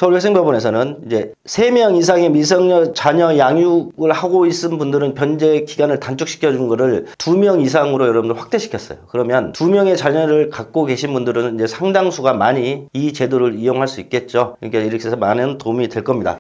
서울회생법원에서는 이제 3명 이상의 미성년 자녀 양육을 하고 있은 분들은 변제 기간을 단축시켜 준 거를 2명 이상으로 여러분들 확대시켰어요. 그러면 2명의 자녀를 갖고 계신 분들은 이제 상당수가 많이 이 제도를 이용할 수 있겠죠. 그러니까 이렇게 해서 많은 도움이 될 겁니다.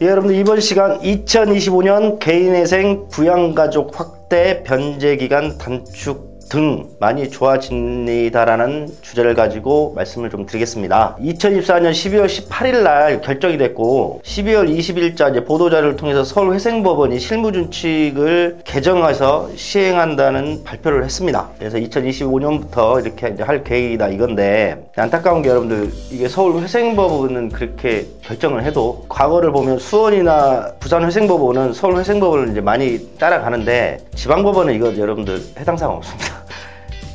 예, 여러분들 이번 시간 2025년 개인회생 부양가족 확대 변제기간 단축 등 많이 좋아집니다라는 주제를 가지고 말씀을 좀 드리겠습니다. 2024년 12월 18일 날 결정이 됐고 12월 20일자 이제 보도자료를 통해서 서울회생법원이 실무준칙을 개정해서 시행한다는 발표를 했습니다. 그래서 2025년부터 이렇게 이제 할 계획이다 이건데, 안타까운 게 여러분들 이게 서울회생법원은 그렇게 결정을 해도 과거를 보면 수원이나 부산회생법원은 서울회생법원을 이제 많이 따라가는데 지방법원은 이거 여러분들 해당 사항 없습니다.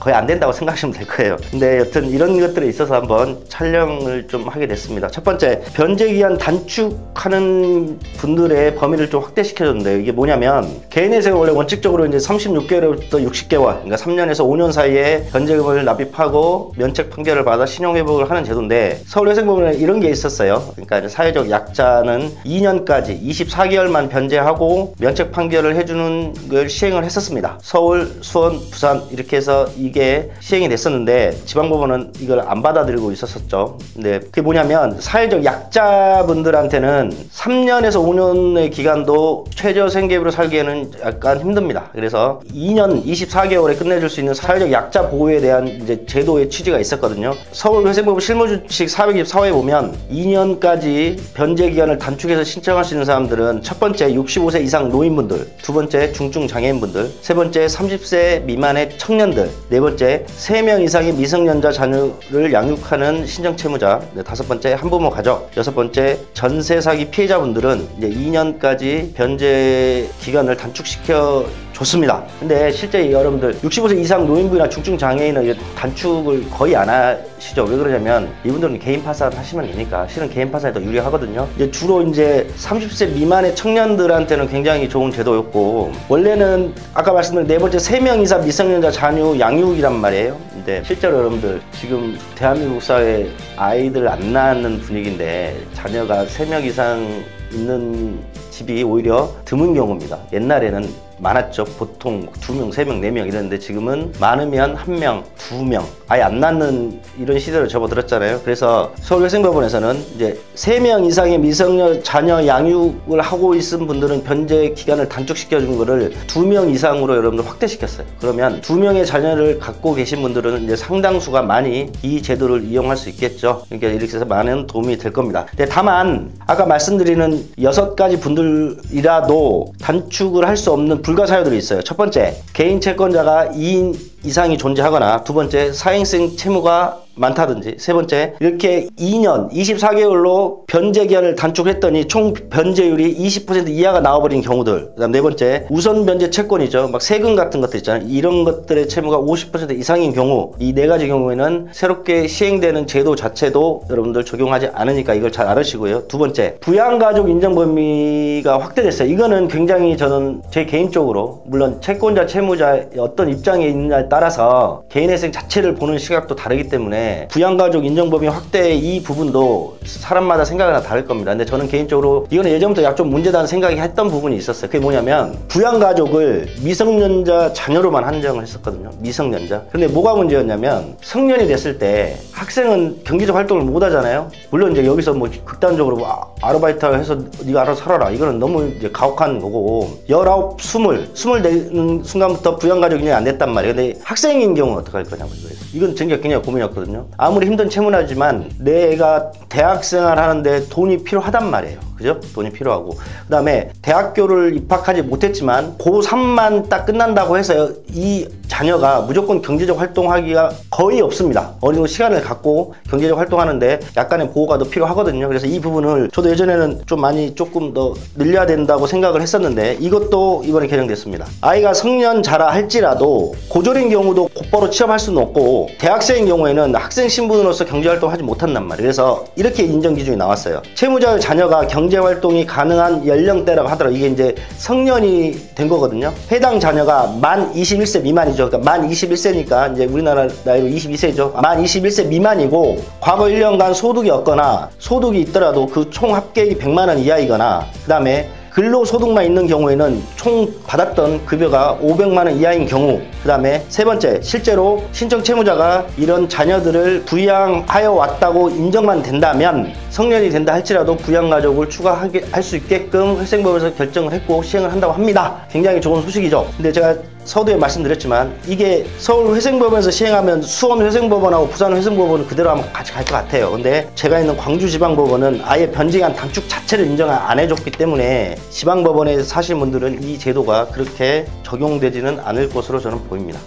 거의 안 된다고 생각하시면 될 거예요. 근데 여튼 이런 것들에 있어서 한번 촬영을 좀 하게 됐습니다. 첫 번째, 변제기한 단축하는 분들의 범위를 좀 확대시켜줬는데요. 이게 뭐냐면 개인회생은 원래 원칙적으로 이제 36개월부터 60개월, 그러니까 3년에서 5년 사이에 변제금을 납입하고 면책 판결을 받아 신용회복을 하는 제도인데, 서울회생법원에 이런 게 있었어요. 그러니까 사회적 약자는 2년까지 24개월만 변제하고 면책 판결을 해주는 걸 시행을 했었습니다. 서울, 수원, 부산 이렇게 해서 이게 시행이 됐었는데 지방법원은 이걸 안 받아들이고 있었었죠. 근데 그게 뭐냐면 사회적 약자분들한테는 3년에서 5년의 기간도 최저 생계비로 살기에는 약간 힘듭니다. 그래서 2년 24개월에 끝내줄 수 있는 사회적 약자 보호에 대한 이제 제도의 취지가 있었거든요. 서울회생법원 실무준칙 424호에 보면 2년까지 변제 기간을 단축해서 신청할 수 있는 사람들은 첫 번째 65세 이상 노인분들, 두 번째 중증 장애인분들, 세 번째 30세 미만의 청년들, 네 번째 3명 이상의 미성년자 자녀를 양육하는 신정채무자, 다섯 번째 한부모 가족, 여섯 번째 전세 사기 피해자분들은 이제 2년까지 변제 기간을 단축시켜 좋습니다. 근데 실제 여러분들 65세 이상 노인분이나 중증 장애인은 단축을 거의 안 하시죠. 왜 그러냐면 이분들은 개인 파산 하시면 되니까. 실은 개인 파산이 더 유리하거든요. 이제 주로 이제 30세 미만의 청년들한테는 굉장히 좋은 제도였고, 원래는 아까 말씀드린 네 번째 3명 이상 미성년자 자녀 양육이란 말이에요. 근데 실제로 여러분들 지금 대한민국 사회에 아이들 안 낳는 분위기인데 자녀가 3명 이상 있는 집이 오히려 드문 경우입니다. 옛날에는 많았죠. 보통 2명, 3명, 4명 이랬는데 지금은 많으면 1명, 2명 아예 안 낳는 이런 시대로 접어들었잖아요. 그래서 서울회생법원에서는 이제 3명 이상의 미성년 자녀 양육을 하고 있는 분들은 변제 기간을 단축시켜 준 거를 2명 이상으로 여러분들 확대시켰어요. 그러면 2명의 자녀를 갖고 계신 분들은 이제 상당수가 많이 이 제도를 이용할 수 있겠죠. 그러니까 이렇게 해서 많은 도움이 될 겁니다. 근데 다만 아까 말씀드리는 6가지 분들이라도 단축을 할 수 없는 불가사유들이 있어요. 첫 번째, 개인 채권자가 2인 이상이 존재하거나, 두 번째, 사행성 채무가 많다든지, 세 번째, 이렇게 2년 24개월로 변제 기한을 단축했더니 총 변제율이 20% 이하가 나와버린 경우들, 그다음 네 번째, 우선 변제 채권이죠. 막 세금 같은 것들 있잖아요. 이런 것들의 채무가 50% 이상인 경우, 이 네 가지 경우에는 새롭게 시행되는 제도 자체도 여러분들 적용하지 않으니까 이걸 잘 알으시고요. 두 번째, 부양가족 인정 범위가 확대됐어요. 이거는 굉장히 저는 제 개인적으로, 물론 채권자 채무자의 어떤 입장에 있느냐에 따라서 개인회생 자체를 보는 시각도 다르기 때문에 부양가족 인정범위 확대 이 부분도 사람마다 생각이 다 다를 겁니다. 근데 저는 개인적으로 이거는 예전부터 약 좀 문제다는 생각이 했던 부분이 있었어요. 그게 뭐냐면 부양가족을 미성년자 자녀로만 한정을 했었거든요. 미성년자. 근데 뭐가 문제였냐면 성년이 됐을 때 학생은 경제적 활동을 못 하잖아요. 물론 이제 여기서 뭐 극단적으로 뭐 아르바이트 해서 네가 알아서 살아라, 이거는 너무 이제 가혹한 거고, 19, 20 되는 순간부터 부양가족 인정이 안 됐단 말이에요. 근데 학생인 경우는 어떡할 거냐고. 이건 굉장히 고민이었거든요. 아무리 힘든 채무나지만 내가 대학생활 하는데 돈이 필요하단 말이에요. 그죠? 돈이 필요하고, 그 다음에 대학교를 입학하지 못했지만 고3만 딱 끝난다고 해서 이 자녀가 무조건 경제적 활동하기가 거의 없습니다. 어느 정도 시간을 갖고 경제적 활동하는데 약간의 보호가 더 필요하거든요. 그래서 이 부분을 저도 예전에는 좀 많이 조금 더 늘려야 된다고 생각을 했었는데, 이것도 이번에 개정됐습니다. 아이가 성년자라 할지라도 고졸인 경우도 곧바로 취업할 수는 없고, 대학생인 경우에는 학생 신분으로서 경제활동을 하지 못한단 말이에요. 그래서 이렇게 인정 기준이 나왔어요. 채무자의 자녀가 경제 경제활동이 가능한 연령대라고 하더라고요. 이게 이제 성년이 된 거거든요. 해당 자녀가 만 21세 미만이죠. 그러니까 만 21세니까 이제 우리나라 나이로 22세죠. 만 21세 미만이고 과거 1년간 소득이 없거나 소득이 있더라도 그 총 합계액이 100만 원 이하이거나 그 다음에 근로소득만 있는 경우에는 총 받았던 급여가 500만 원 이하인 경우, 그 다음에 세 번째, 실제로 신청 채무자가 이런 자녀들을 부양하여 왔다고 인정만 된다면 성년이 된다 할지라도 부양가족을 추가할 수 있게끔 회생법에서 결정을 했고 시행을 한다고 합니다. 굉장히 좋은 소식이죠. 근데 제가 서두에 말씀드렸지만 이게 서울 회생법원에서 시행하면 수원 회생법원하고 부산 회생법원은 그대로 한번 같이 갈 것 같아요. 근데 제가 있는 광주지방법원은 아예 변제기간 단축 자체를 인정을 안 해줬기 때문에 지방법원에 사시는 분들은 이 제도가 그렇게 적용되지는 않을 것으로 저는 보입니다.